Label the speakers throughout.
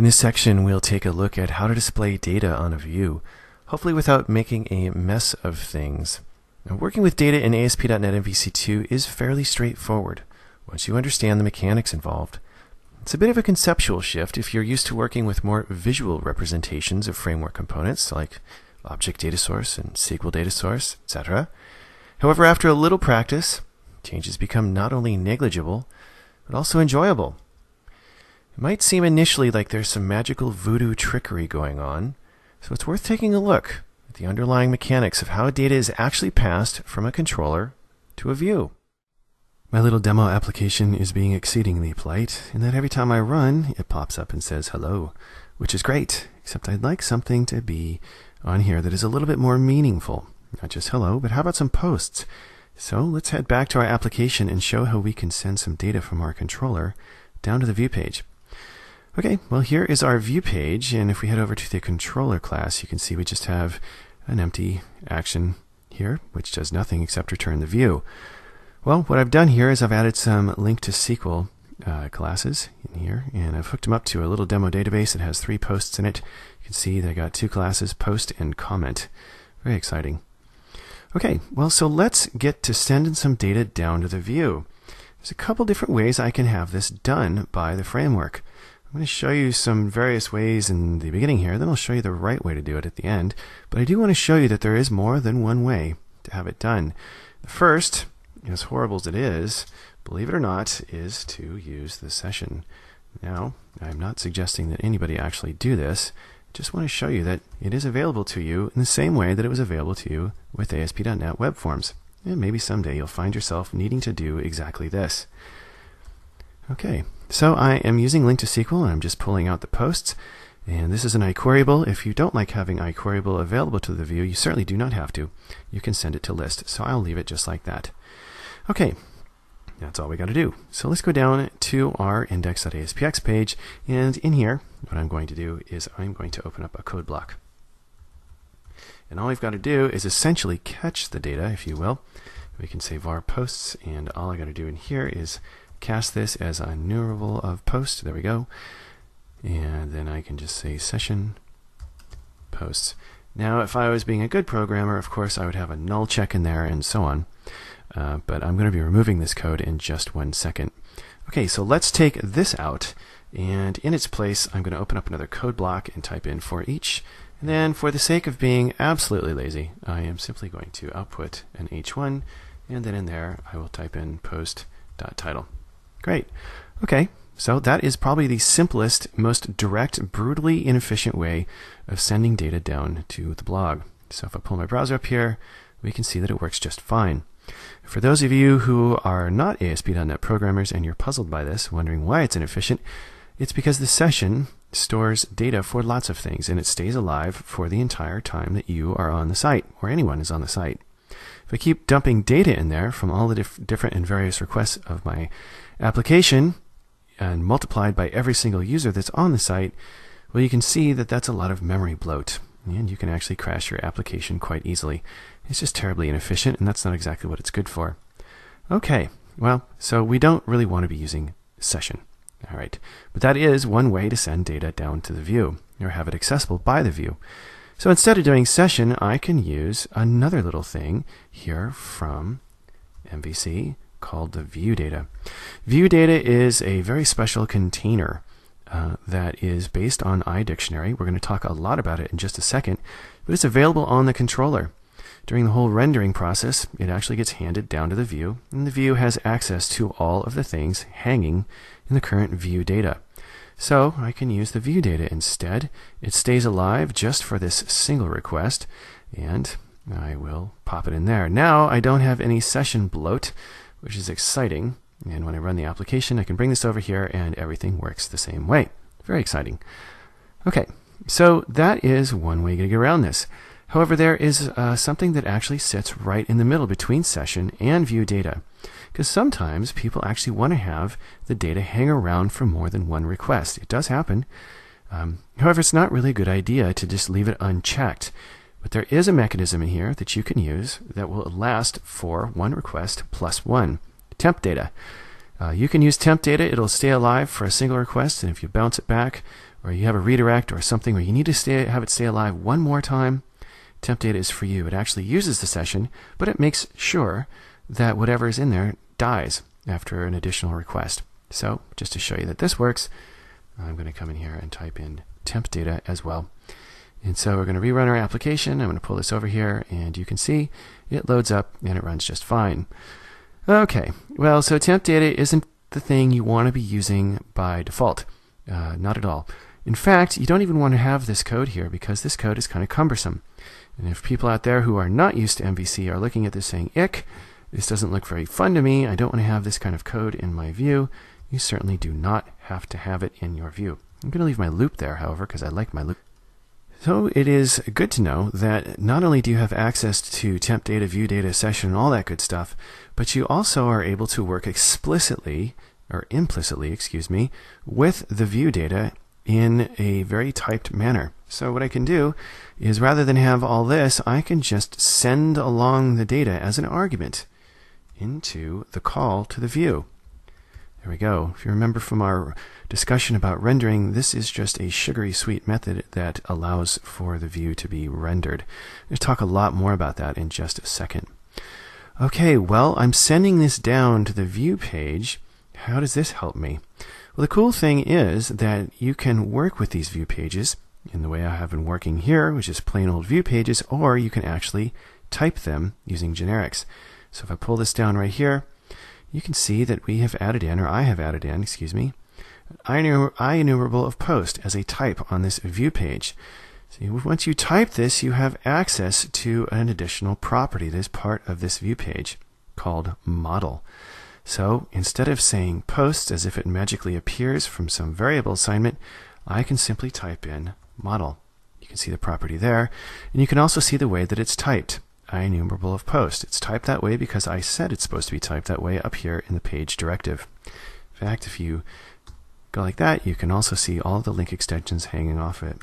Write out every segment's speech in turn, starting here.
Speaker 1: In this section, we'll take a look at how to display data on a view, hopefully without making a mess of things. Now, working with data in ASP.NET MVC2 is fairly straightforward once you understand the mechanics involved. It's a bit of a conceptual shift if you're used to working with more visual representations of framework components like object data source and SQL data source, etc. However, after a little practice, changes become not only negligible, but also enjoyable. It might seem initially like there's some magical voodoo trickery going on, so it's worth taking a look at the underlying mechanics of how data is actually passed from a controller to a view. My little demo application is being exceedingly polite in that every time I run, it pops up and says hello, which is great, except I'd like something to be on here that is a little bit more meaningful. Not just hello, but how about some posts? So let's head back to our application and show how we can send some data from our controller down to the view page. Okay, well here is our view page, and if we head over to the controller class, you can see we just have an empty action here, which does nothing except return the view. Well, what I've done here is I've added some link to SQL classes in here, and I've hooked them up to a little demo database that has 3 posts in it. You can see they got 2 classes, post and comment. Very exciting. Okay, well, so let's get to sending some data down to the view. There's a couple different ways I can have this done by the framework. I'm going to show you some various ways in the beginning here, then I'll show you the right way to do it at the end. But I do want to show you that there is more than one way to have it done. The first, as horrible as it is, believe it or not, is to use the session. Now, I'm not suggesting that anybody actually do this. I just want to show you that it is available to you in the same way that it was available to you with ASP.NET Web Forms. And maybe someday you'll find yourself needing to do exactly this. Okay, so I am using link to SQL, and I'm just pulling out the posts. And this is an iQueryable. If you don't like having iQueryable available to the view, you certainly do not have to. You can send it to list. So I'll leave it just like that. Okay, that's all we got to do. So let's go down to our index.aspx page, and in here, what I'm going to do is I'm going to open up a code block. And all we've got to do is essentially catch the data, if you will. We can say var posts, and all I got to do in here is cast this as a numerable of post. There we go. And then I can just say session posts. Now, if I was being a good programmer, of course, I would have a null check in there and so on. But I'm going to be removing this code in just 1 second. Okay, so let's take this out, and in its place, I'm going to open up another code block and type in for each. And then, for the sake of being absolutely lazy, I am simply going to output an h1, and then in there, I will type in post.title. Great. Okay, so that is probably the simplest, most direct, brutally inefficient way of sending data down to the blog. So if I pull my browser up here, we can see that it works just fine. For those of you who are not ASP.NET programmers and you're puzzled by this, wondering why it's inefficient, it's because the session stores data for lots of things, and it stays alive for the entire time that you are on the site, or anyone is on the site. If I keep dumping data in there from all the different and various requests of my application, and multiplied by every single user that's on the site, well, you can see that that's a lot of memory bloat, and you can actually crash your application quite easily. It's just terribly inefficient, and that's not exactly what it's good for. Okay, well, so we don't really want to be using session. All right, but that is one way to send data down to the view, or have it accessible by the view. So instead of doing session, I can use another little thing here from MVC called the view data. View data is a very special container that is based on iDictionary. We're going to talk a lot about it in just a second, but it's available on the controller. During the whole rendering process, it actually gets handed down to the view, and the view has access to all of the things hanging in the current view data. So I can use the view data instead. It stays alive just for this single request, and I will pop it in there. Now I don't have any session bloat, which is exciting. And when I run the application, I can bring this over here, and everything works the same way. Very exciting. Okay, so that is one way to get around this. However, there is something that actually sits right in the middle between session and view data, because sometimes people actually want to have the data hang around for more than one request. It does happen. However, it's not really a good idea to just leave it unchecked. But there is a mechanism in here that you can use that will last for one request plus one. Temp data. You can use temp data. It'll stay alive for a single request, and if you bounce it back or you have a redirect or something where you need to have it stay alive one more time, temp data is for you. It actually uses the session, but it makes sure that whatever is in there dies after an additional request. So just to show you that this works, I'm going to come in here and type in temp data as well. And so we're going to rerun our application. I'm going to pull this over here, and you can see it loads up and it runs just fine. Okay, well, so temp data isn't the thing you want to be using by default. Not at all. In fact, you don't even want to have this code here because this code is kind of cumbersome. And if people out there who are not used to MVC are looking at this saying, ick, this doesn't look very fun to me, I don't want to have this kind of code in my view, you certainly do not have to have it in your view. I'm going to leave my loop there, however, because I like my loop. So it is good to know that not only do you have access to temp data, view data, session, and all that good stuff, but you also are able to work explicitly, or implicitly, excuse me, with the view data in a very typed manner. So what I can do is rather than have all this, I can just send along the data as an argument into the call to the view. There we go. If you remember from our discussion about rendering, this is just a sugary sweet method that allows for the view to be rendered. We'll talk a lot more about that in just a second. Okay, well, I'm sending this down to the view page. How does this help me? Well, the cool thing is that you can work with these view pages in the way I have been working here, which is plain old view pages, or you can actually type them using generics. So if I pull this down right here, you can see that we have added in, or I have added in, excuse me, IEnumerable of post as a type on this view page. See, once you type this, you have access to an additional property that is part of this view page called model. So instead of saying post as if it magically appears from some variable assignment, I can simply type in model. You can see the property there, and you can also see the way that it's typed. IEnumerable of post. It's typed that way because I said it's supposed to be typed that way up here in the page directive. In fact, if you go like that, you can also see all the link extensions hanging off it.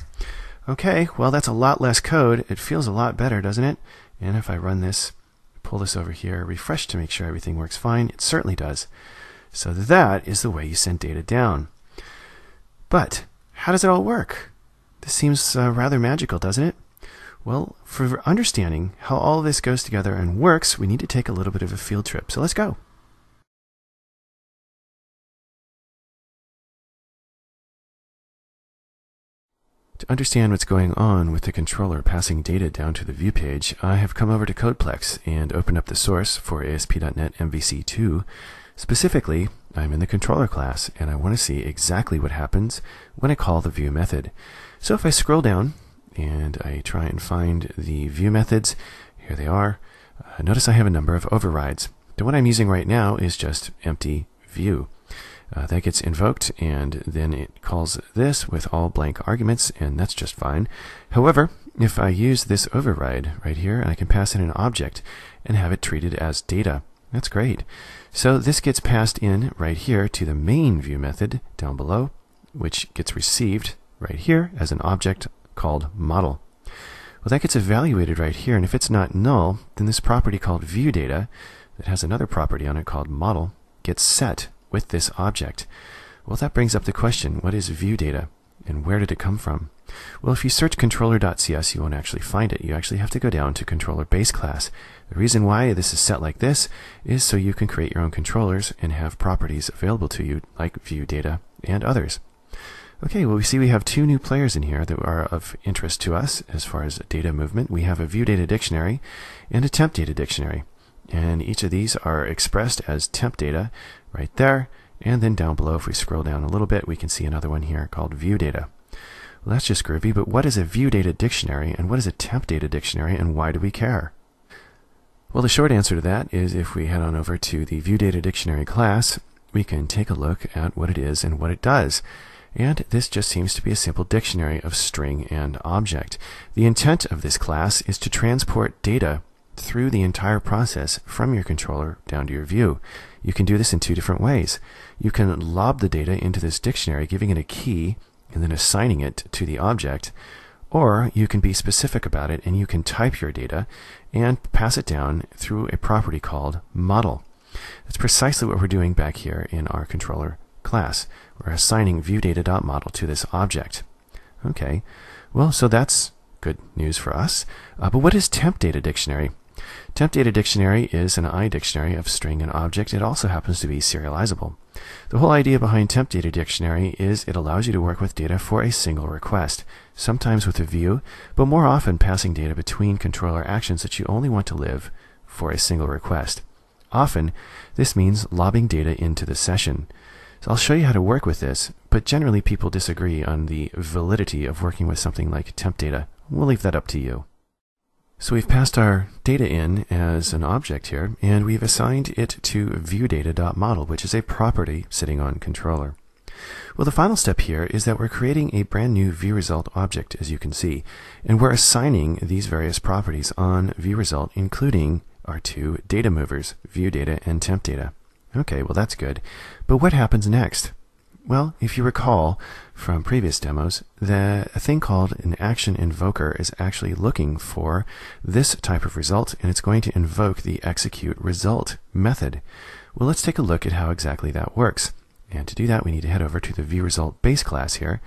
Speaker 1: Okay, well, that's a lot less code. It feels a lot better, doesn't it? And if I run this, pull this over here, refresh to make sure everything works fine, it certainly does. So that is the way you send data down. But how does it all work? This seems rather magical, doesn't it? Well, for understanding how all this goes together and works, we need to take a little bit of a field trip. So let's go. To understand what's going on with the controller passing data down to the view page, I have come over to Codeplex and opened up the source for ASP.NET MVC2. Specifically, I'm in the controller class, and I want to see exactly what happens when I call the view method. So if I scroll down, and I try and find the view methods. Here they are. Notice I have a number of overrides. The one I'm using right now is just empty view. That gets invoked, and then it calls this with all blank arguments, and that's just fine. However, if I use this override right here, and I can pass in an object and have it treated as data, that's great. So this gets passed in right here to the main view method down below, which gets received right here as an object called model. Well, that gets evaluated right here, and if it's not null, then this property called view data that has another property on it called model gets set with this object. Well, that brings up the question, what is view data and where did it come from? Well, if you search controller.cs, you won't actually find it. You actually have to go down to controller base class. The reason why this is set like this is so you can create your own controllers and have properties available to you like view data and others. Okay, well, we see we have two new players in here that are of interest to us as far as data movement. We have a view data dictionary and a temp data dictionary. And each of these are expressed as temp data right there. And then down below, if we scroll down a little bit, we can see another one here called view data. Well, that's just groovy, but what is a view data dictionary and what is a temp data dictionary and why do we care? Well, the short answer to that is if we head on over to the view data dictionary class, we can take a look at what it is and what it does. And this just seems to be a simple dictionary of string and object. The intent of this class is to transport data through the entire process from your controller down to your view. You can do this in two different ways. You can lob the data into this dictionary, giving it a key and then assigning it to the object, or you can be specific about it and you can type your data and pass it down through a property called model. That's precisely what we're doing back here in our controller class. We're assigning viewData.model to this object. Okay, well, so that's good news for us. But what is temp data dictionary? Temp data dictionary is an dictionary of string and object. It also happens to be serializable. The whole idea behind temp data dictionary is it allows you to work with data for a single request, sometimes with a view, but more often passing data between controller actions that you only want to live for a single request. Often, this means lobbing data into the session. So I'll show you how to work with this, but generally people disagree on the validity of working with something like temp data. We'll leave that up to you. So we've passed our data in as an object here, and we've assigned it to viewData.model, which is a property sitting on controller. Well, the final step here is that we're creating a brand new VResult object, as you can see, and we're assigning these various properties on VResult, including our two data movers, viewData and tempData. Okay, well that's good. But what happens next? Well, if you recall from previous demos, a thing called an action invoker is actually looking for this type of result, and it's going to invoke the executeResult method. Well, let's take a look at how exactly that works. And to do that, we need to head over to the VResult base class here,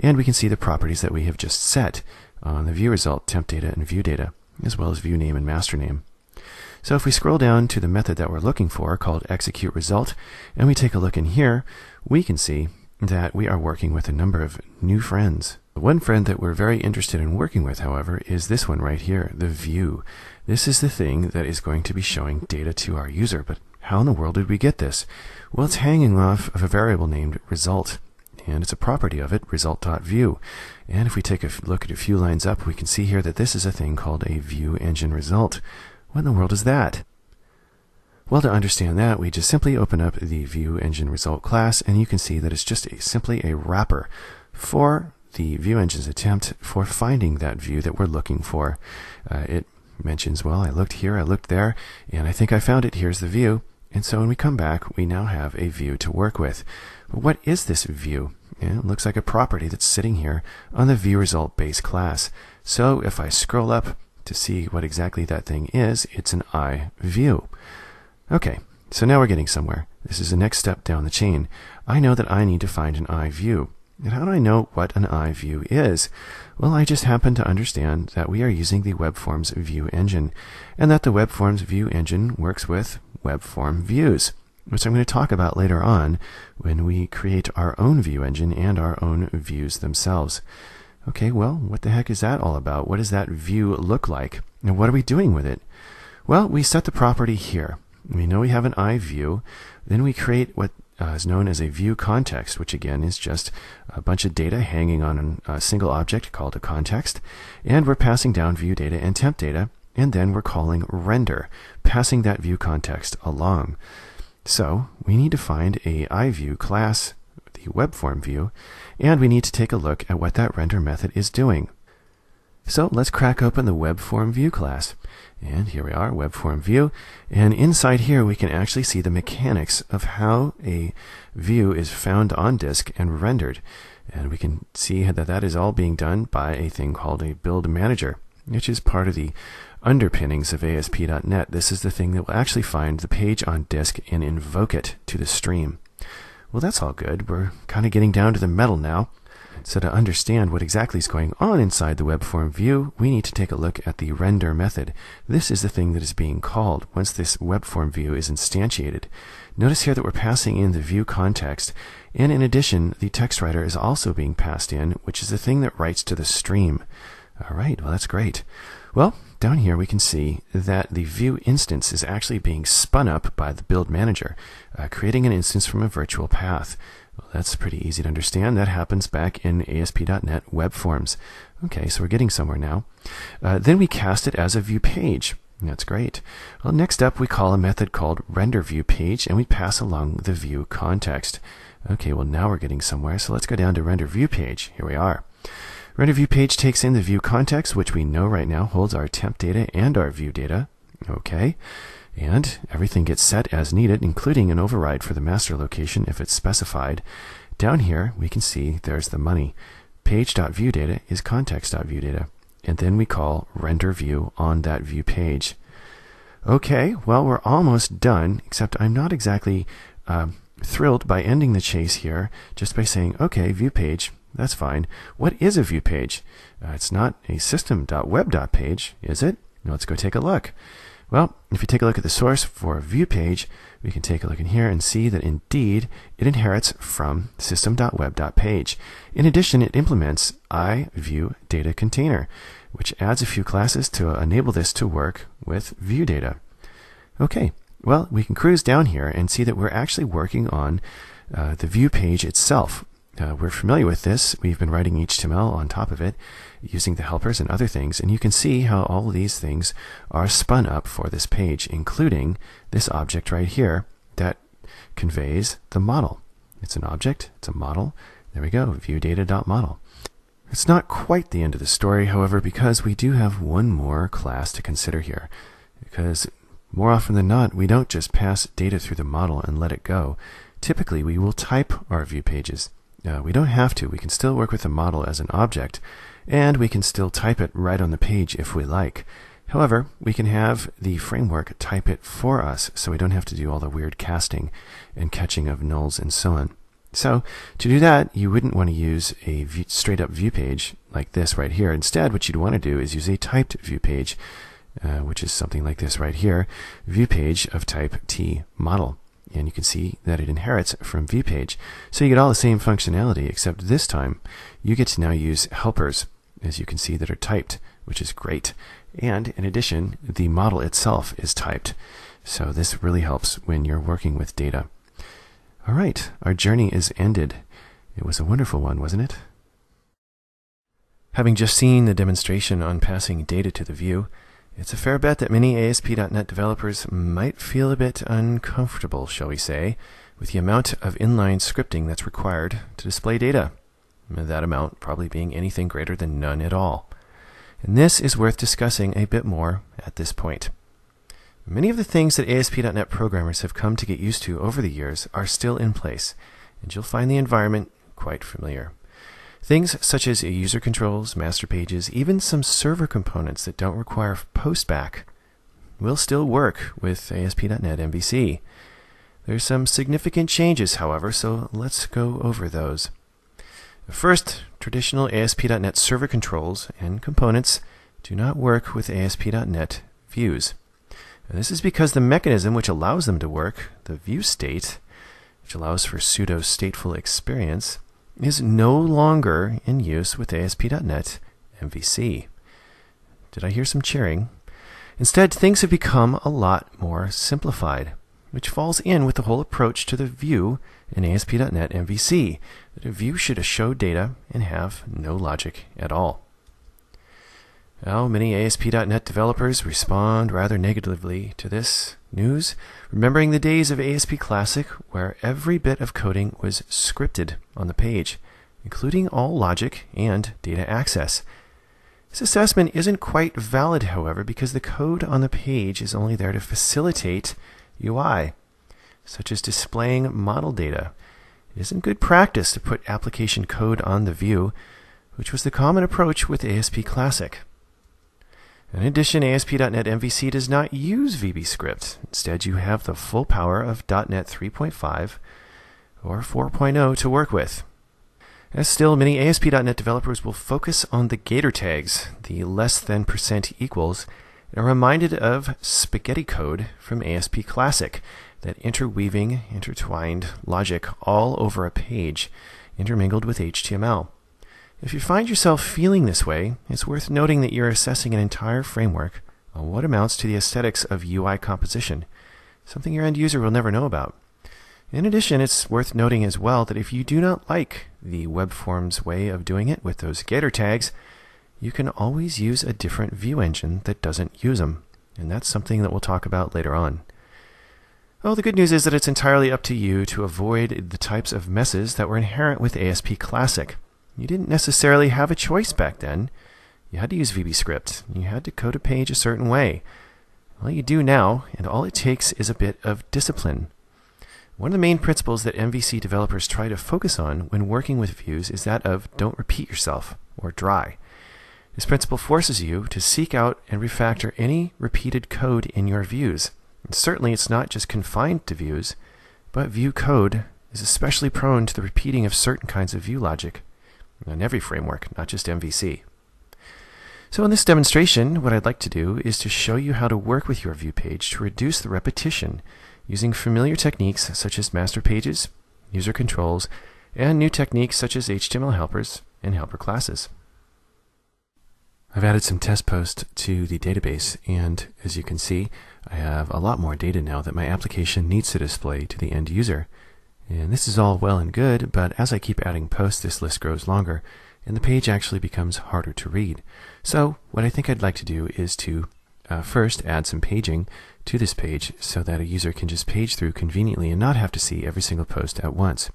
Speaker 1: and we can see the properties that we have just set on the VResult tempData and viewData, as well as viewName and masterName. So if we scroll down to the method that we're looking for, called executeResult, and we take a look in here, we can see that we are working with a number of new friends. One friend that we're very interested in working with, however, is this one right here, the view. This is the thing that is going to be showing data to our user, but how in the world did we get this? Well, it's hanging off of a variable named result, and it's a property of it, result.view. And if we take a look at a few lines up, we can see here that this is a thing called a view engine result. What in the world is that? Well, to understand that, we just simply open up the View Engine Result class, and you can see that it's just simply a wrapper for the View Engine's attempt for finding that view that we're looking for. It mentions, well, I looked here, I looked there, and I think I found it. Here's the view. And so when we come back, we now have a view to work with. But what is this view? It looks like a property that's sitting here on the VResult base class. So if I scroll up to see what exactly that thing is, it's an view. Okay, so now we're getting somewhere. This is the next step down the chain. I know that I need to find an view. And how do I know what an view is? Well, I just happen to understand that we are using the WebForms view engine, and that the WebForms view engine works with WebForm views, which I'm going to talk about later on when we create our own view engine and our own views themselves. Okay, well, what the heck is that all about? What does that view look like? And what are we doing with it? Well, we set the property here. We know we have an view. Then we create what is known as a view context, which again is just a bunch of data hanging on a single object called a context. And we're passing down view data and temp data, and then we're calling render, passing that view context along. So we need to find a iView class, the WebForm view, and we need to take a look at what that render method is doing. So let's crack open the WebForm view class. And here we are, WebForm view. And inside here, we can actually see the mechanics of how a view is found on disk and rendered. And we can see that that is all being done by a thing called a build manager, which is part of the underpinnings of ASP.NET. This is the thing that will actually find the page on disk and invoke it to the stream. Well, that's all good. We're kind of getting down to the metal now. So to understand what exactly is going on inside the WebForm view, we need to take a look at the render method. This is the thing that is being called once this WebForm view is instantiated. Notice here that we're passing in the view context, and in addition, the text writer is also being passed in, which is the thing that writes to the stream. All right, well, that's great. Well, down here we can see that the view instance is actually being spun up by the build manager, creating an instance from a virtual path. Well, that's pretty easy to understand. That happens back in ASP.NET Web Forms. Okay, so we're getting somewhere now. Then we cast it as a view page. That's great. Well, next up we call a method called renderViewPage, and we pass along the view context. Okay, well now we're getting somewhere, so let's go down to renderViewPage. Here we are. RenderViewPage takes in the view context, which we know right now holds our temp data and our view data. Okay. And everything gets set as needed, including an override for the master location if it's specified. Down here, we can see there's the money. Page.viewData is context.viewData. And then we call renderView on that view page. Okay, well, we're almost done, except I'm not exactly thrilled by ending the chase here just by saying, okay, view page, That's fine. What is a view page? It's not a system.web.page, is it? Now let's go take a look. Well, if you take a look at the source for a view page, we can take a look in here and see that indeed it inherits from system.web.page. In addition, it implements iViewDataContainer, which adds a few classes to enable this to work with view data. Okay, well, we can cruise down here and see that we're actually working on the view page itself. We're familiar with this. We've been writing HTML on top of it using the helpers and other things, and you can see how all of these things are spun up for this page, including this object right here that conveys the model. It's an object, it's a model. There we go, viewData.model. It's not quite the end of the story, however, because we do have one more class to consider here. Because more often than not, we don't just pass data through the model and let it go. Typically, we will type our view pages. We don't have to. We can still work with the model as an object, and we can still type it right on the page if we like. However, we can have the framework type it for us, so we don't have to do all the weird casting and catching of nulls and so on. So, to do that, you wouldn't want to use a straight-up view page like this right here. Instead, what you'd want to do is use a typed view page, which is something like this right here, view page of type T model. And you can see that it inherits from view page. So you get all the same functionality, except this time you get to now use helpers, as you can see, that are typed, which is great. And in addition, the model itself is typed. So this really helps when you're working with data. All right, our journey is ended. It was a wonderful one, wasn't it? Having just seen the demonstration on passing data to the view, it's a fair bet that many ASP.NET developers might feel a bit uncomfortable, shall we say, with the amount of inline scripting that's required to display data. That amount probably being anything greater than none at all. And this is worth discussing a bit more at this point. Many of the things that ASP.NET programmers have come to get used to over the years are still in place, and you'll find the environment quite familiar. Things such as user controls, master pages, even some server components that don't require postback will still work with ASP.NET MVC. There's some significant changes, however, so let's go over those. First, traditional ASP.NET server controls and components do not work with ASP.NET views. And this is because the mechanism which allows them to work, the view state, which allows for pseudo-stateful experience, is no longer in use with ASP.NET MVC. Did I hear some cheering? Instead, things have become a lot more simplified, which falls in with the whole approach to the view in ASP.NET MVC, that a view should show data and have no logic at all. Well, many ASP.NET developers respond rather negatively to this news, remembering the days of ASP Classic where every bit of coding was scripted on the page, including all logic and data access. This assessment isn't quite valid, however, because the code on the page is only there to facilitate UI, such as displaying model data. It isn't good practice to put application code on the view, which was the common approach with ASP Classic. In addition, ASP.NET MVC does not use VBScript. Instead, you have the full power of .NET 3.5 or 4.0 to work with. As still, many ASP.NET developers will focus on the getter tags, the less than % equals, and are reminded of spaghetti code from ASP Classic, that interweaving, intertwined logic all over a page, intermingled with HTML. If you find yourself feeling this way, it's worth noting that you're assessing an entire framework on what amounts to the aesthetics of UI composition, something your end user will never know about. In addition, it's worth noting as well that if you do not like the web forms way of doing it with those getter tags, you can always use a different view engine that doesn't use them, and that's something that we'll talk about later on. Well, the good news is that it's entirely up to you to avoid the types of messes that were inherent with ASP Classic. You didn't necessarily have a choice back then. You had to use VBScript. You had to code a page a certain way. Well, you do now, and all it takes is a bit of discipline. One of the main principles that MVC developers try to focus on when working with views is that of don't repeat yourself, or dry. This principle forces you to seek out and refactor any repeated code in your views. And certainly it's not just confined to views, but view code is especially prone to the repeating of certain kinds of view logic. and every framework, not just MVC. So in this demonstration, what I'd like to do is to show you how to work with your view page to reduce the repetition using familiar techniques such as master pages, user controls, and new techniques such as HTML helpers and helper classes. I've added some test posts to the database, and as you can see, I have a lot more data now that my application needs to display to the end user. And this is all well and good, but as I keep adding posts, this list grows longer, and the page actually becomes harder to read. So what I think I'd like to do is to first add some paging to this page so that a user can just page through conveniently and not have to see every single post at once.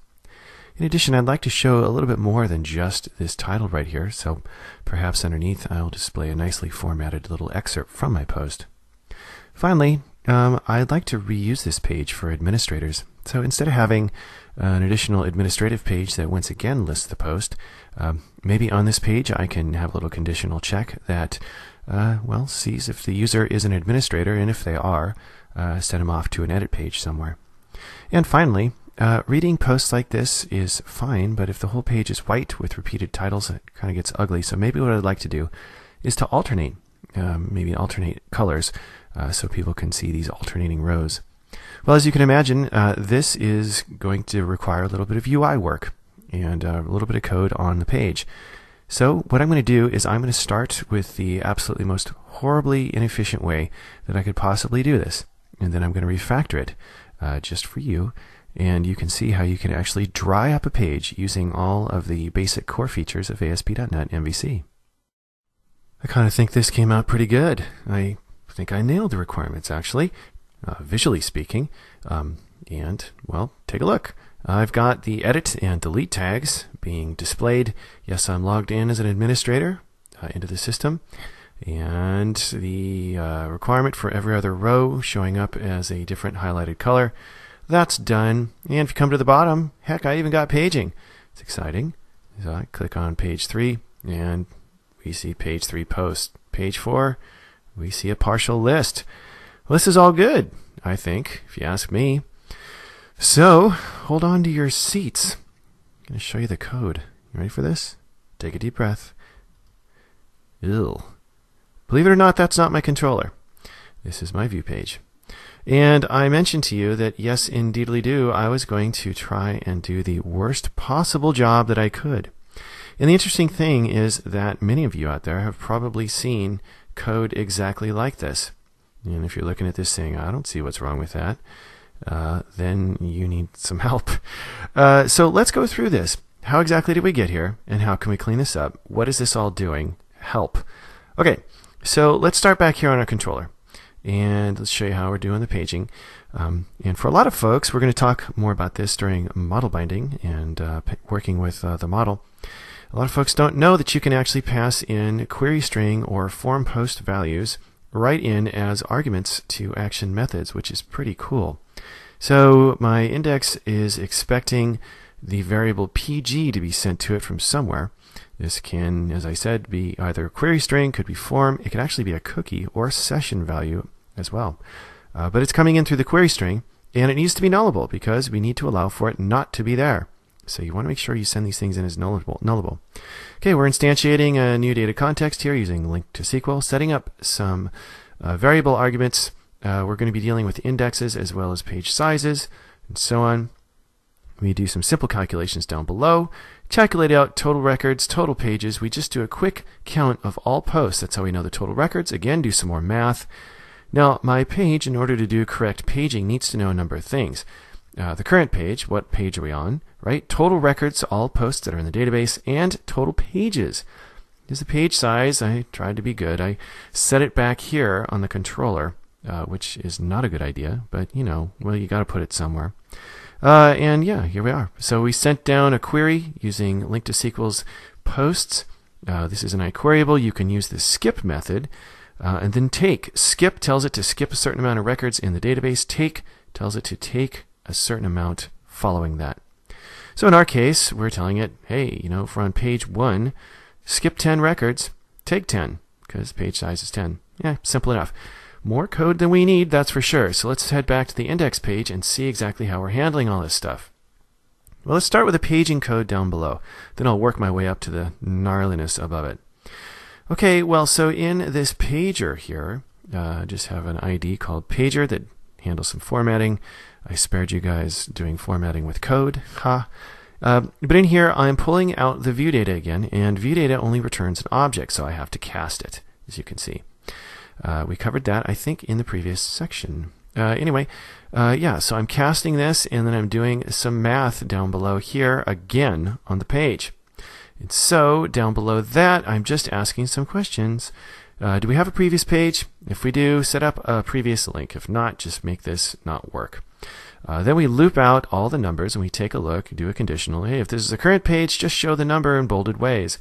Speaker 1: In addition, I'd like to show a little bit more than just this title right here, so perhaps underneath I'll display a nicely formatted little excerpt from my post. Finally, I'd like to reuse this page for administrators. So instead of having an additional administrative page that once again lists the post, maybe on this page I can have a little conditional check that sees if the user is an administrator, and if they are, send them off to an edit page somewhere. And finally, reading posts like this is fine, but if the whole page is white with repeated titles, it kind of gets ugly. So maybe what I'd like to do is to alternate colors so people can see these alternating rows. Well, as you can imagine, this is going to require a little bit of UI work and a little bit of code on the page. So what I'm going to do is I'm going to start with the absolutely most horribly inefficient way that I could possibly do this. And then I'm going to refactor it just for you. And you can see how you can actually dry up a page using all of the basic core features of ASP.NET MVC. I kind of think this came out pretty good. I think I nailed the requirements, actually, visually speaking. And, well, take a look. I've got the edit and delete tags being displayed. Yes, I'm logged in as an administrator into the system. And the requirement for every other row showing up as a different highlighted color. That's done. And if you come to the bottom, heck, I even got paging. It's exciting. So I click on page 3, and we see page 3 post. Page 4, we see a partial list. Well, this is all good, I think, if you ask me. So, hold on to your seats. I'm going to show you the code. You ready for this? Take a deep breath. Ew. Believe it or not, that's not my controller. This is my view page. And I mentioned to you that, yes, indeedly do, I was going to try and do the worst possible job that I could. And the interesting thing is that many of you out there have probably seen code exactly like this. And if you're looking at this saying, I don't see what's wrong with that, then you need some help. So let's go through this. How exactly did we get here, and how can we clean this up? What is this all doing? Help. Okay, so let's start back here on our controller. And let's show you how we're doing the paging. And for a lot of folks, we're going to talk more about this during model binding and working with the model. A lot of folks don't know that you can actually pass in query string or form post values right in as arguments to action methods, which is pretty cool. So my index is expecting the variable PG to be sent to it from somewhere. This can, as I said, be either a query string, could be form, it could actually be a cookie or session value as well. But it's coming in through the query string, and it needs to be nullable because we need to allow for it not to be there. So you want to make sure you send these things in as nullable. Okay, we're instantiating a new data context here using link to SQL, setting up some variable arguments. We're going to be dealing with indexes as well as page sizes and so on. We do some simple calculations down below, calculate out total records, total pages. We just do a quick count of all posts. That's how we know the total records. Again, do some more math. Now, my page, in order to do correct paging, needs to know a number of things. The current page, what page are we on, right? Total records, all posts that are in the database, and total pages. Here's the page size. I tried to be good. I set it back here on the controller, which is not a good idea, but you know, well, you got to put it somewhere. And yeah, here we are. So we sent down a query using link to SQL's posts. This is an iQueryable. You can use the skip method. And then take. Skip tells it to skip a certain amount of records in the database. Take tells it to take a certain amount following that. So in our case, we're telling it, hey, you know, if we're on page 1, skip 10 records, take 10, because page size is 10. Yeah, simple enough. More code than we need, that's for sure. So let's head back to the index page and see exactly how we're handling all this stuff. Well, let's start with the paging code down below. Then I'll work my way up to the gnarliness above it. Okay, well, so in this pager here, I just have an ID called pager that handles some formatting. I spared you guys doing formatting with code. Ha! But in here, I'm pulling out the view data again, and view data only returns an object, so I have to cast it, as you can see. We covered that, I think, in the previous section. Yeah, so I'm casting this, and then I'm doing some math down below here again on the page. And so, down below that, I'm just asking some questions. Do we have a previous page? If we do, set up a previous link. If not, just make this not work. Then we loop out all the numbers, and we take a look, do a conditional. Hey, if this is the current page, just show the number in bolded ways.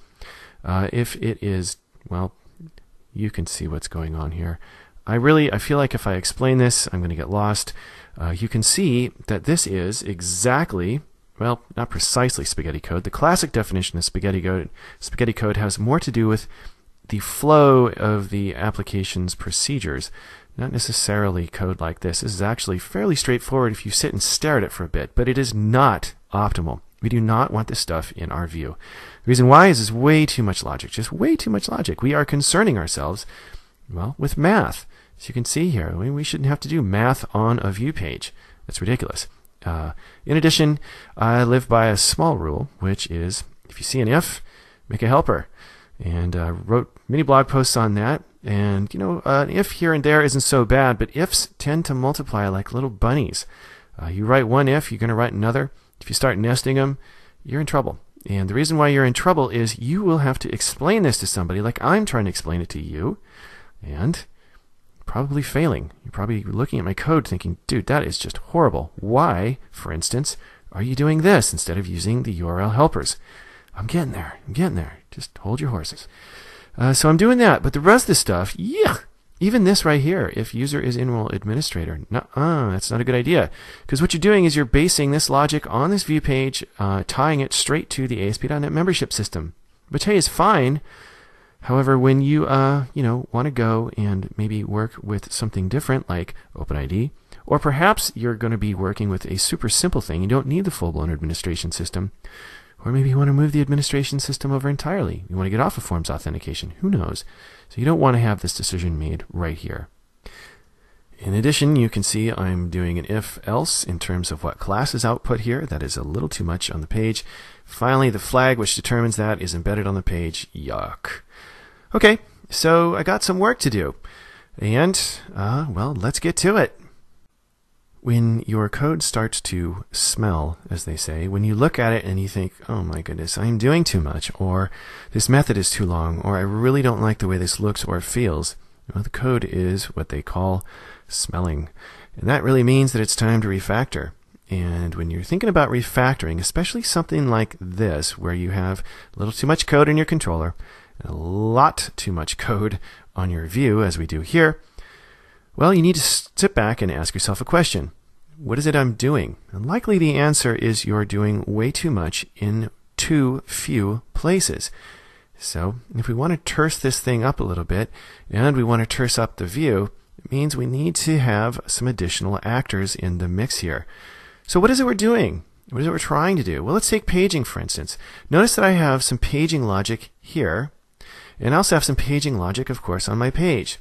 Speaker 1: If it is, well, you can see what's going on here. I feel like if I explain this, I'm going to get lost. You can see that this is exactly, well, not precisely spaghetti code. The classic definition of spaghetti code has more to do with the flow of the application's procedures, not necessarily code like this. This is actually fairly straightforward if you sit and stare at it for a bit, but it is not optimal. We do not want this stuff in our view. The reason why is there's way too much logic, just way too much logic. We are concerning ourselves, well, with math. As you can see here, we shouldn't have to do math on a view page. That's ridiculous. In addition, I live by a small rule, which is if you see an if, make a helper. And wrote many blog posts on that. And, an if here and there isn't so bad, but ifs tend to multiply like little bunnies. You write one if, you're going to write another. If you start nesting them, you're in trouble. And the reason why you're in trouble is you will have to explain this to somebody like I'm trying to explain it to you. And probably failing. You're probably looking at my code thinking, dude, that is just horrible. Why, for instance, are you doing this instead of using the URL helpers? I'm getting there. Just hold your horses. So I'm doing that. But the rest of the stuff, yeah, even this right here, if user is enroll administrator, that's not a good idea. Because what you're doing is you're basing this logic on this view page, tying it straight to the ASP.NET membership system, which, hey, is fine. However, when you, want to go and maybe work with something different like OpenID, or perhaps you're going to be working with a super simple thing, you don't need the full-blown administration system, or maybe you want to move the administration system over entirely. You want to get off of forms authentication. Who knows? So you don't want to have this decision made right here. In addition, you can see I'm doing an if-else in terms of what class is output here. That is a little too much on the page. Finally, the flag which determines that is embedded on the page. Yuck. Okay, so I got some work to do. And, well, let's get to it. When your code starts to smell, as they say, when you look at it and you think, oh my goodness, I'm doing too much, or this method is too long, or I really don't like the way this looks or feels, well, the code is what they call smelling. And that really means that it's time to refactor. And when you're thinking about refactoring, especially something like this, where you have a little too much code in your controller, and a lot too much code on your view, as we do here, well, you need to sit back and ask yourself a question. What is it I'm doing? And likely the answer is you're doing way too much in too few places. So if we want to terse this thing up a little bit, and we want to terse up the view, it means we need to have some additional actors in the mix here. So what is it we're doing? What is it we're trying to do? Well, let's take paging, for instance. Notice that I have some paging logic here, and I also have some paging logic, of course, on my page.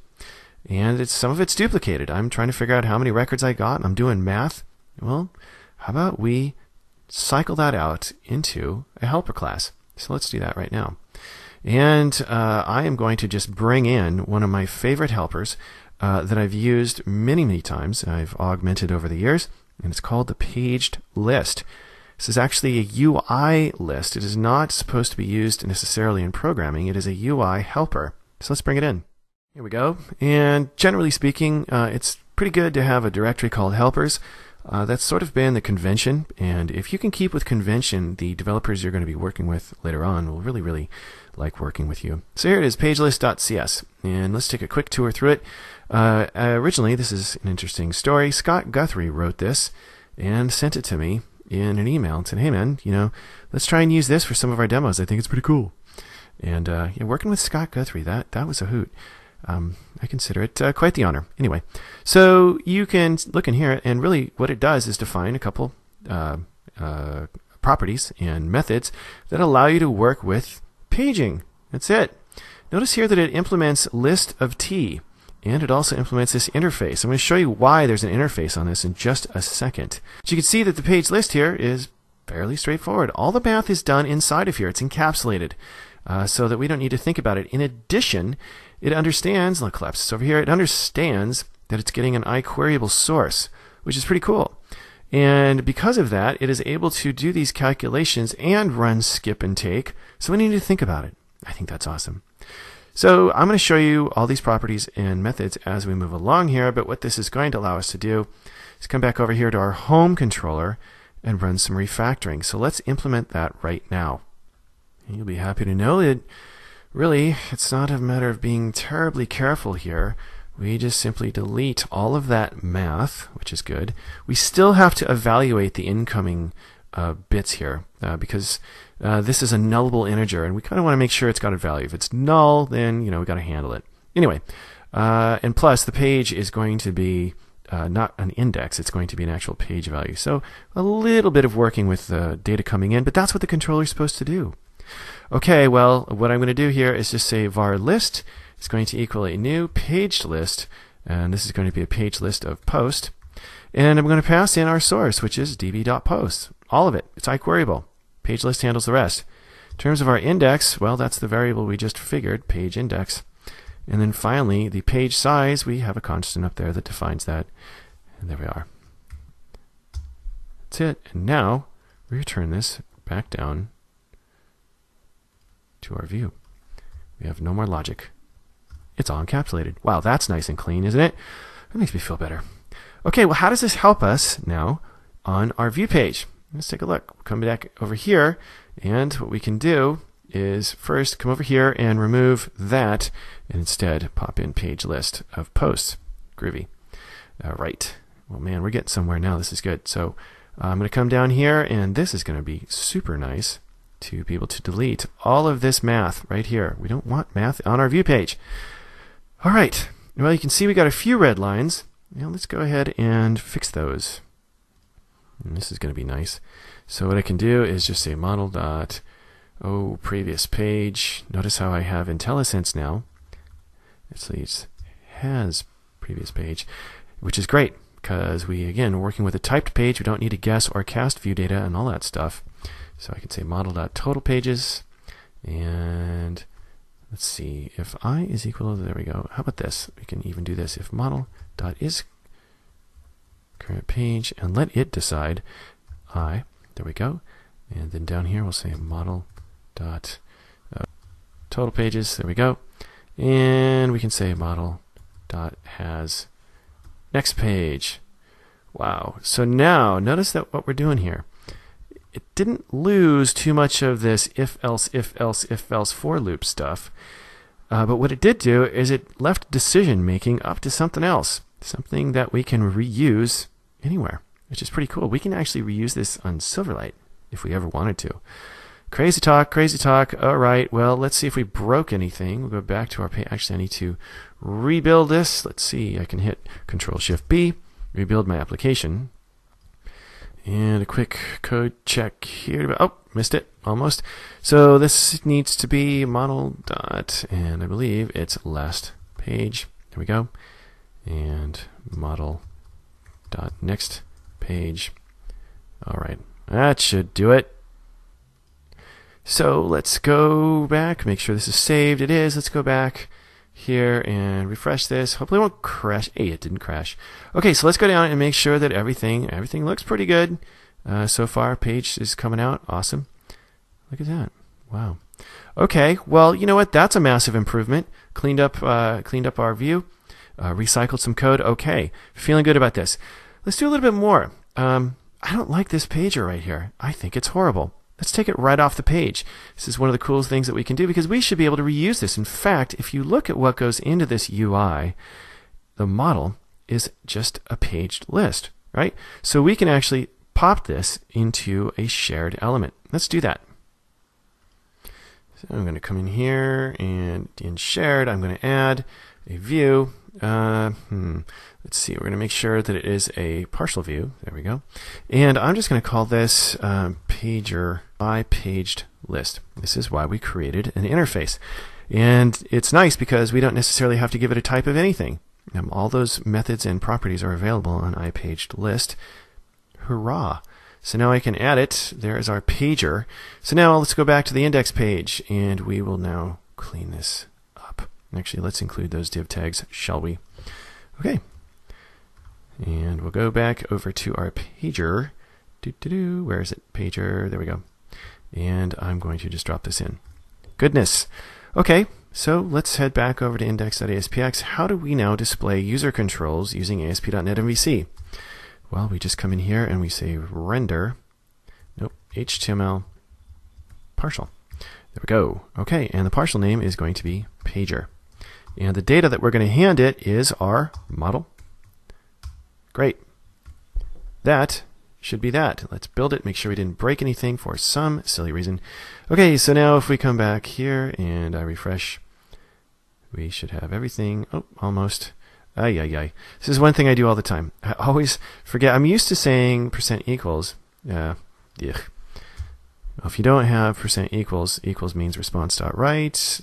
Speaker 1: And some of it's duplicated. I'm trying to figure out how many records I got. I'm doing math. Well, how about we cycle that out into a helper class? So let's do that right now. And I am going to just bring in one of my favorite helpers that I've used many, many times. I've augmented over the years, and it's called the paged list. This is actually a UI list. It is not supposed to be used necessarily in programming. It is a UI helper. So let's bring it in. Here we go. And generally speaking, it's pretty good to have a directory called helpers. That's sort of been the convention. And if you can keep with convention, the developers you're going to be working with later on will really, really like working with you. So here it is, pagelist.cs. And let's take a quick tour through it. Originally, this is an interesting story. Scott Guthrie wrote this and sent it to me in an email and said, hey man, let's try and use this for some of our demos. I think it's pretty cool. And working with Scott Guthrie, that was a hoot. I consider it quite the honor. Anyway, so you can look in here, and really what it does is define a couple properties and methods that allow you to work with paging. That's it. Notice here that it implements list of t, and it also implements this interface. I'm going to show you why there's an interface on this in just a second. But you can see that the page list here is fairly straightforward. All the math is done inside of here. It's encapsulated so that we don't need to think about it. In addition, it understands, I'll collapse this over here, it understands that it's getting an iQueryable source, which is pretty cool. And because of that, it is able to do these calculations and run skip and take, so we need to think about it. I think that's awesome. So I'm going to show you all these properties and methods as we move along here, but what this is going to allow us to do is come back over here to our home controller and run some refactoring. So let's implement that right now. And you'll be happy to know that really it's not a matter of being terribly careful here. We just simply delete all of that math, which is good. We still have to evaluate the incoming bits here because this is a nullable integer, and we kind of want to make sure it's got a value. If it's null, then we got to handle it. Anyway, and plus the page is going to be not an index, it's going to be an actual page value. So a little bit of working with the data coming in, but that's what the controller is supposed to do. Okay, well, what I'm going to do here is just say var list is going to equal a new paged list, and this is going to be a page list of post. And I'm going to pass in our source, which is db.post. All of it. It's iQueryable. Page list handles the rest. In terms of our index, well, that's the variable we just figured, page index. And then finally, the page size, we have a constant up there that defines that. And there we are. That's it. And now we return this back down to our view. We have no more logic. It's all encapsulated. Wow, that's nice and clean, isn't it? That makes me feel better. Okay, well, how does this help us now on our view page? Let's take a look. We'll come back over here, and what we can do is first come over here and remove that, and instead pop in page list of posts. Groovy. Right. Well, man, we're getting somewhere now. This is good. So I'm going to come down here, and this is going to be super nice to be able to delete all of this math right here. We don't want math on our view page. All right. Well, you can see we got a few red lines. Now let's go ahead and fix those. And this is going to be nice. So what I can do is just say model dot previous page. Notice how I have IntelliSense now. It has previous page, which is great because we, again, are working with a typed page. We don't need to guess or cast view data and all that stuff. So I can say model dot total pages, and let's see, if I is equal to, there we go. How about this? We can even do this. If model dot is current page, and let it decide I, there we go. And then down here we'll say model dot total pages, there we go. And we can say model dot has next page. Wow. So now notice that what we're doing here, it didn't lose too much of this if else for loop stuff. But what it did do is it left decision making up to something else, something that we can reuse anywhere, which is pretty cool. We can actually reuse this on Silverlight if we ever wanted to. Crazy talk, crazy talk. All right, well, let's see if we broke anything. We'll go back to our page. Actually, I need to rebuild this. Let's see. I can hit Control-Shift-B, rebuild my application. And a quick code check here. Oh, missed it. Almost. So this needs to be model dot, and I believe it's last page. There we go. And model dot next page. All right. That should do it. So let's go back, make sure this is saved. It is. Let's go back here and refresh this. Hopefully it won't crash. Hey, it didn't crash. Okay, so let's go down and make sure that everything looks pretty good. So far, page is coming out. Awesome. Look at that. Wow. Okay, well, you know what? That's a massive improvement. Cleaned up our view, recycled some code. Okay, feeling good about this. Let's do a little bit more. I don't like this pager right here. I think it's horrible. Let's take it right off the page. This is one of the coolest things that we can do because we should be able to reuse this. In fact, if you look at what goes into this UI, the model is just a paged list, right? So we can actually pop this into a shared element. Let's do that. So I'm going to come in here, and in shared, I'm going to add a view. Let's see, we're going to make sure that it is a partial view. There we go. And I'm just going to call this pager by paged list. This is why we created an interface. And it's nice because we don't necessarily have to give it a type of anything. All those methods and properties are available on iPageList. Hurrah! So now I can add it. There is our pager. So now let's go back to the index page, and we will now clean this up. Actually, let's include those div tags, shall we? Okay. And we'll go back over to our pager. Where is it? Pager. There we go. And I'm going to just drop this in. Goodness. Okay, so let's head back over to index.aspx. How do we now display user controls using ASP.NET MVC? Well, we just come in here and we say render, HTML partial. There we go. Okay, and the partial name is going to be pager. And the data that we're going to hand it is our model. Great. That should be that. Let's build it, make sure we didn't break anything for some silly reason. Okay, so now if we come back here and I refresh, we should have everything. Oh, almost. This is one thing I do all the time. I always forget. I'm used to saying %equals. Well, if you don't have %equals, equals means response.write.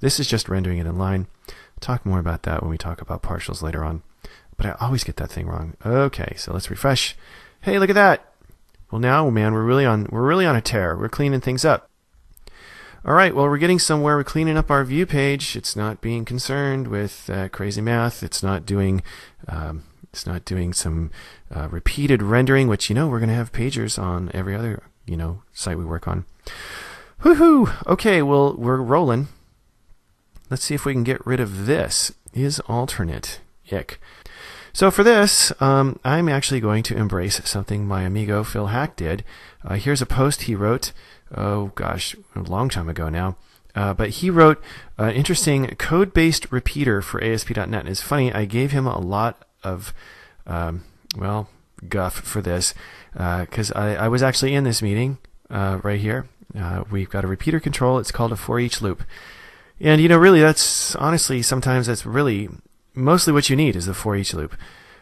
Speaker 1: This is just rendering it in line. I'll talk more about that when we talk about partials later on. But I always get that thing wrong. Okay, so let's refresh. Hey, look at that. Well, now, man, we're really on a tear. We're cleaning things up. All right, well, we're getting somewhere. We're cleaning up our view page. It's not being concerned with crazy math. It's not doing some repeated rendering, which, we're going to have pagers on every other, site we work on. Woohoo! Okay, well, we're rolling. Let's see if we can get rid of this. Is alternate. Ick. So for this, I'm actually going to embrace something my amigo Phil Hack did. Here's a post he wrote, oh gosh, a long time ago now. But he wrote an interesting code-based repeater for ASP.NET. And it's funny, I gave him a lot of, guff for this, because I was actually in this meeting right here. We've got a repeater control. It's called a for each loop. And, really, sometimes that's really mostly what you need is the for each loop.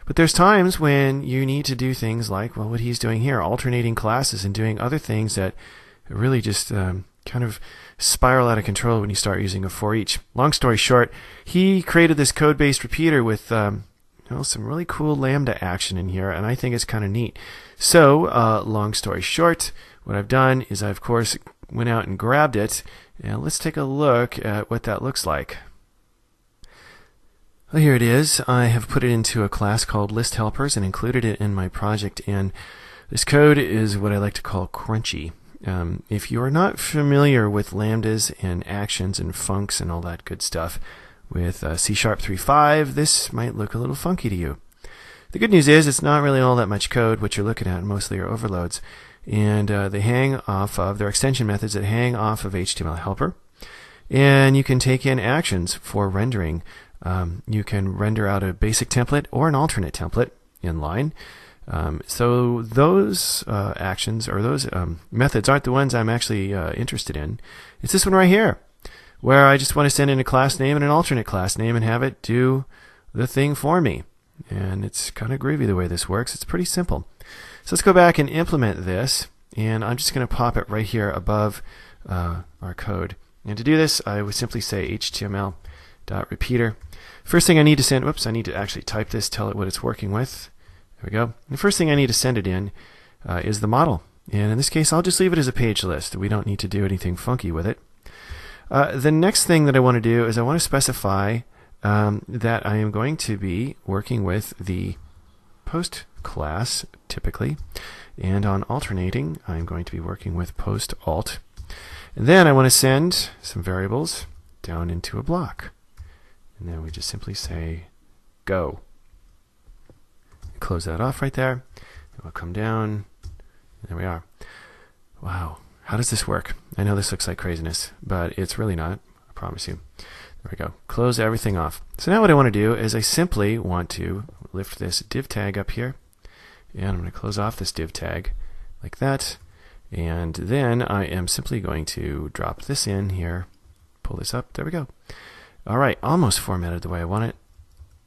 Speaker 1: But there's times when you need to do things like, what he's doing here, alternating classes and doing other things that really just kind of spiral out of control when you start using a for each. Long story short, he created this code-based repeater with some really cool Lambda action in here, and I think it's kind of neat. So, long story short, what I've done is I, of course, went out and grabbed it, and let's take a look at what that looks like. Well, here it is. I have put it into a class called list helpers and included it in my project, and this code is what I like to call crunchy. If you are not familiar with lambdas and actions and funcs and all that good stuff with C# 3.5, this might look a little funky to you. The good news is it's not really all that much code. What you're looking at mostly are overloads, and they hang off of, they're extension methods that hang off of HTML helper, and you can take in actions for rendering. You can render out a basic template or an alternate template in line. So those actions or those methods aren't the ones I'm actually interested in. It's this one right here, where I just want to send in a class name and an alternate class name and have it do the thing for me. And it's kind of groovy the way this works. It's pretty simple. So let's go back and implement this, and I'm just going to pop it right here above our code. And to do this, I would simply say HTML.repeater. First thing I need to send, I need to actually type this, tell it what it's working with. There we go. The first thing I need to send it in is the model. And in this case, I'll just leave it as a page list. We don't need to do anything funky with it. The next thing that I want to do is I want to specify that I am going to be working with the post class, typically. And on alternating, I'm going to be working with post alt. And then I want to send some variables down into a block. And then we just simply say go. Close that off right there. And we'll come down. There we are. Wow. How does this work? I know this looks like craziness, but it's really not. I promise you. There we go. Close everything off. So now what I want to do is I simply want to lift this div tag up here. And I'm going to close off this div tag like that. And then I am simply going to drop this in here. Pull this up. There we go. All right, almost formatted the way I want it.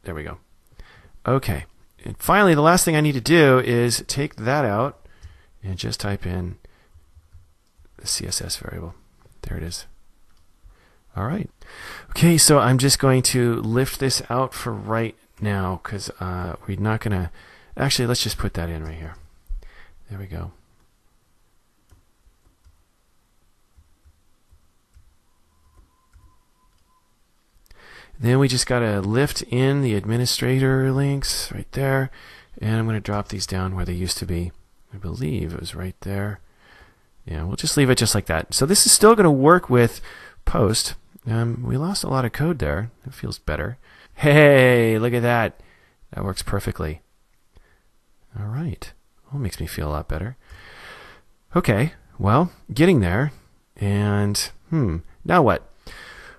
Speaker 1: There we go. Okay. And finally, the last thing I need to do is take that out and just type in the CSS variable. There it is. All right. Okay, so I'm just going to lift this out for right now because we're not going to... Actually, let's just put that in right here. There we go. Then we just got to lift in the administrator links right there. And I'm going to drop these down where they used to be. I believe it was right there. Yeah, we'll just leave it just like that. So this is still going to work with post. We lost a lot of code there. It feels better. Hey, look at that. That works perfectly. All right. Well, it makes me feel a lot better. Okay, well, getting there. And, now what?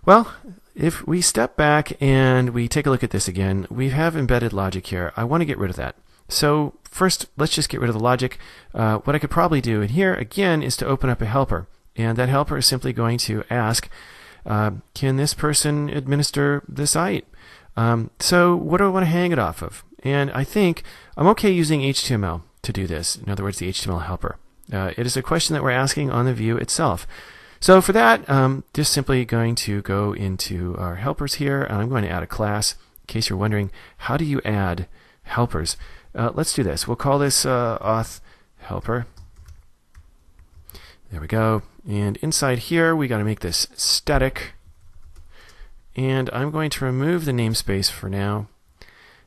Speaker 1: Well, if we step back and we take a look at this again, we have embedded logic here. I want to get rid of that. So first, let's just get rid of the logic. What I could probably do in here, again, is to open up a helper. And that helper is simply going to ask, can this person administer the site? So what do I want to hang it off of? And I think I'm okay using HTML to do this. In other words, the HTML helper. It is a question that we're asking on the view itself. So for that, just simply going to go into our helpers here, and I'm going to add a class. In case you're wondering, how do you add helpers? Let's do this. We'll call this auth helper. There we go. And inside here, we got to make this static. And I'm going to remove the namespace for now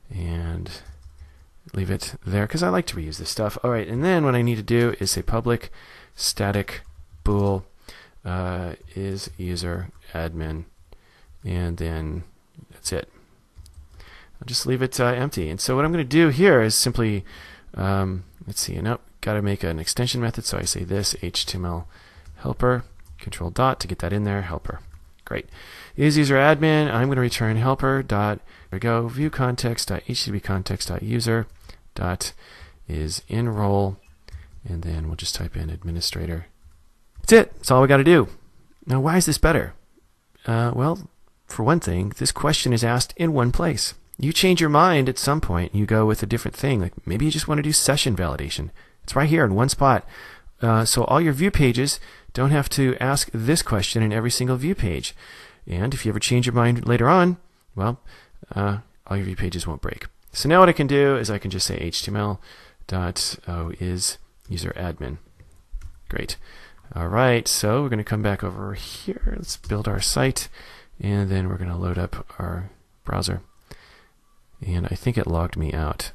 Speaker 1: and leave it there because I like to reuse this stuff. All right, and then what I need to do is say public static bool is user admin, and then that's it. I'll just leave it empty. And so what I'm going to do here is simply, let's see, nope, got to make an extension method. So I say this HTML helper, control dot to get that in there, helper. Great. Is user admin. I'm going to return helper dot, there we go, view context dot HTTP context dot user dot is enroll, and then we'll just type in administrator. That's it. That's all we got to do. Now, why is this better? Well, for one thing, this question is asked in one place. You change your mind at some point, you go with a different thing. Like maybe you just want to do session validation. It's right here in one spot. So all your view pages don't have to ask this question in every single view page. And if you ever change your mind later on, well, all your view pages won't break. So now what I can do is I can just say HTML.o is user admin. Great. All right, so we're going to come back over here. Let's build our site, and then we're going to load up our browser. And I think it logged me out.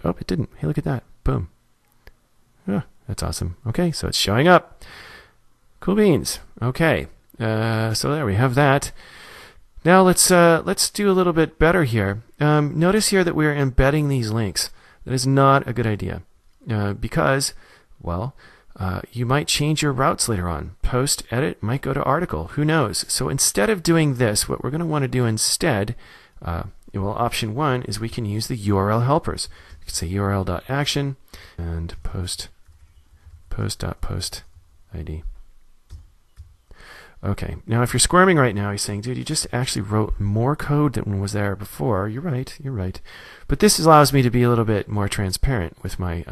Speaker 1: Oh, it didn't. Hey, look at that. Boom. Oh, that's awesome. Okay, so it's showing up. Cool beans. Okay, so there we have that. Now let's do a little bit better here. Notice here that we're embedding these links. That is not a good idea because, well, you might change your routes later on. Post, edit, might go to article. Who knows? So instead of doing this, what we're going to want to do instead, well, option one is we can use the URL helpers. We can say url.action and post.post ID. Okay, now if you're squirming right now, you're saying, dude, you just actually wrote more code than was there before. You're right, you're right. But this allows me to be a little bit more transparent with my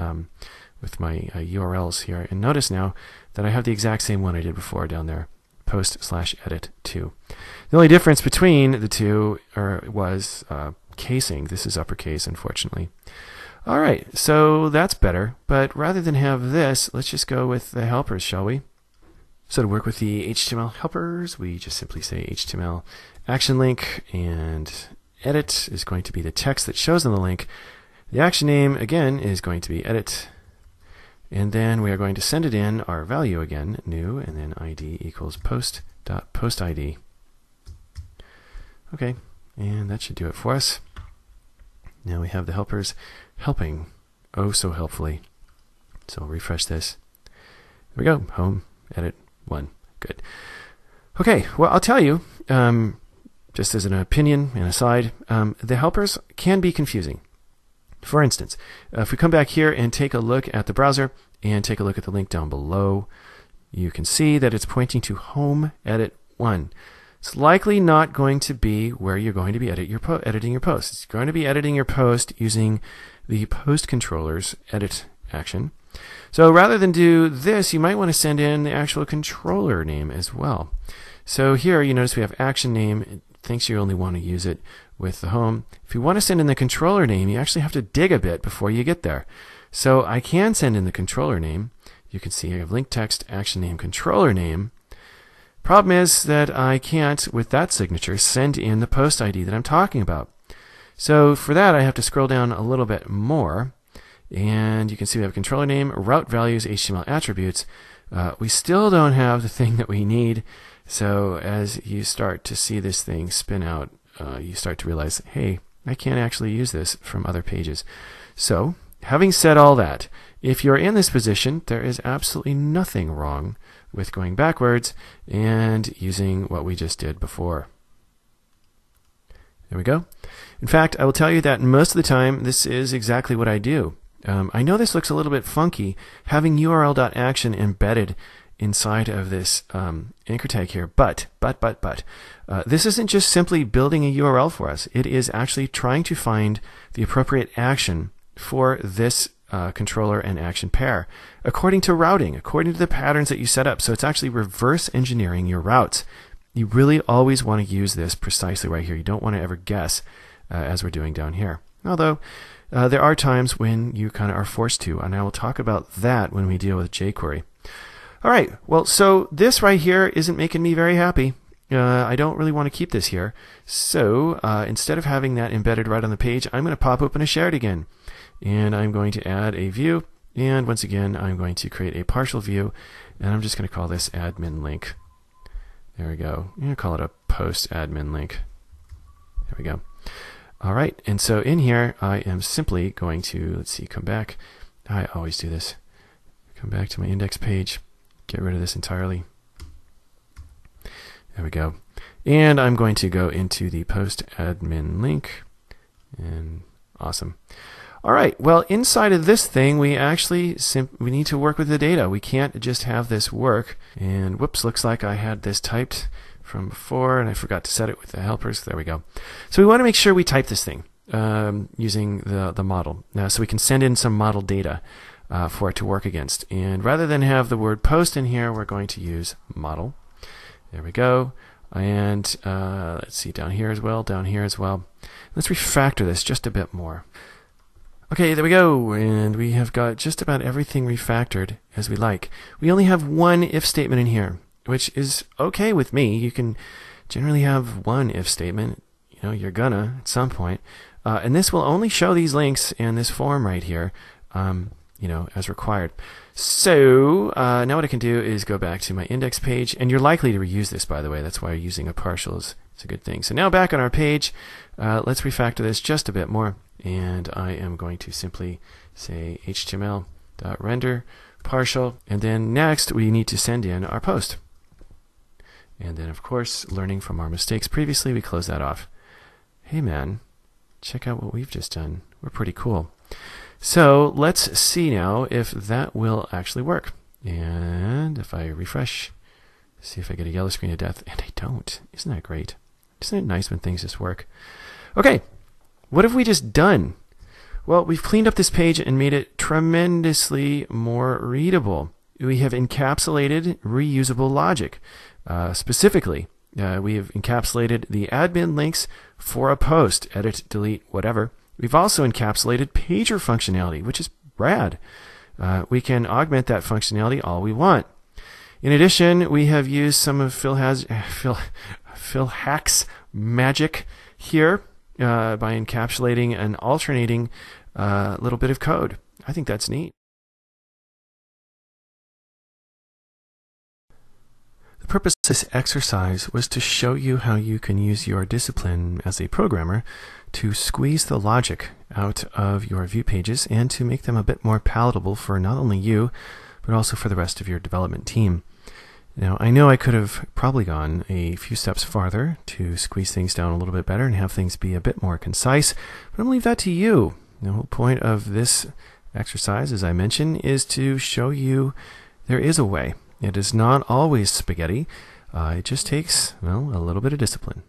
Speaker 1: URLs here. And notice now that I have the exact same one I did before down there, post/edit2. The only difference between the two was casing. This is uppercase, unfortunately. All right, so that's better. But rather than have this, let's just go with the helpers, shall we? So to work with the HTML helpers, we just simply say HTML action link, and edit is going to be the text that shows on the link. The action name, again, is going to be edit. And then we are going to send it in our value again, new, and then ID equals post.postID. Okay, and that should do it for us. Now we have the helpers helping, oh so helpfully. So we'll refresh this. There we go, home, edit, 1. Good. Okay, well, I'll tell you, just as an opinion and aside, the helpers can be confusing. For instance, if we come back here and take a look at the browser and take a look at the link down below, you can see that it's pointing to home edit 1. It's likely not going to be where you're going to be editing your post. It's going to be editing your post using the post controller's edit action. So rather than do this, you might want to send in the actual controller name as well. So here you notice we have action name. It thinks you only want to use it with the home. If you want to send in the controller name, you actually have to dig a bit before you get there. So I can send in the controller name. You can see I have link text, action name, controller name. Problem is that I can't, with that signature, send in the post ID that I'm talking about. So for that, I have to scroll down a little bit more. And you can see we have controller name, route values, HTML attributes. We still don't have the thing that we need. So as you start to see this thing spin out, you start to realize, hey, I can't actually use this from other pages. So having said all that, if you're in this position, there is absolutely nothing wrong with going backwards and using what we just did before. There we go. In fact, I will tell you that most of the time, this is exactly what I do. I know this looks a little bit funky, having URL.action embedded inside of this anchor tag here, but this isn't just simply building a URL for us. It is actually trying to find the appropriate action for this controller and action pair according to routing, according to the patterns that you set up. So it's actually reverse engineering your routes. You really always want to use this precisely right here. You don't want to ever guess as we're doing down here. Although there are times when you kind of are forced to, and I will talk about that when we deal with jQuery. All right, well, so this right here isn't making me very happy. I don't really want to keep this here. So instead of having that embedded right on the page, I'm going to pop open a shared again. And I'm going to add a view. And once again, I'm going to create a partial view. And I'm just going to call this admin link. There we go. I'm going to call it a post admin link. There we go. All right. And so in here, I am simply going to, let's see, come back. I always do this. Come back to my index page. Get rid of this entirely. There we go. And I'm going to go into the post admin link. And awesome. All right, well, inside of this thing, we actually we need to work with the data. We can't just have this work. And whoops, looks like I had this typed from before, and I forgot to set it with the helpers. There we go. So we want to make sure we type this thing using the model. So we can send in some model data for it to work against. And rather than have the word post in here, we're going to use model. There we go. And let's see, down here as well, down here as well. Let's refactor this just a bit more. Okay, there we go, and we have got just about everything refactored as we like. We only have one if statement in here, which is okay with me. You can generally have one if statement. You know, you're gonna at some point. And this will only show these links in this form right here, you know, as required. So now what I can do is go back to my index page, and you're likely to reuse this, by the way. That's why using a partial is a good thing. So now back on our page, let's refactor this just a bit more. And I am going to simply say html.render partial. And then next, we need to send in our post. And then, of course, learning from our mistakes previously, we close that off. Hey, man, check out what we've just done. We're pretty cool. So let's see now if that will actually work. And if I refresh, see if I get a yellow screen of death. And I don't. Isn't that great? Isn't it nice when things just work? Okay. What have we just done? Well, we've cleaned up this page and made it tremendously more readable. We have encapsulated reusable logic. Specifically, we have encapsulated the admin links for a post, edit, delete, whatever. We've also encapsulated pager functionality, which is rad. We can augment that functionality all we want. In addition, we have used some of Phil Hack's magic here. By encapsulating and alternating a little bit of code. I think that's neat. The purpose of this exercise was to show you how you can use your discipline as a programmer to squeeze the logic out of your view pages and to make them a bit more palatable for not only you, but also for the rest of your development team. Now, I know I could have probably gone a few steps farther to squeeze things down a little bit better and have things be a bit more concise, but I'm going to leave that to you. The whole point of this exercise, as I mentioned, is to show you there is a way. It is not always spaghetti. It just takes, well, a little bit of discipline.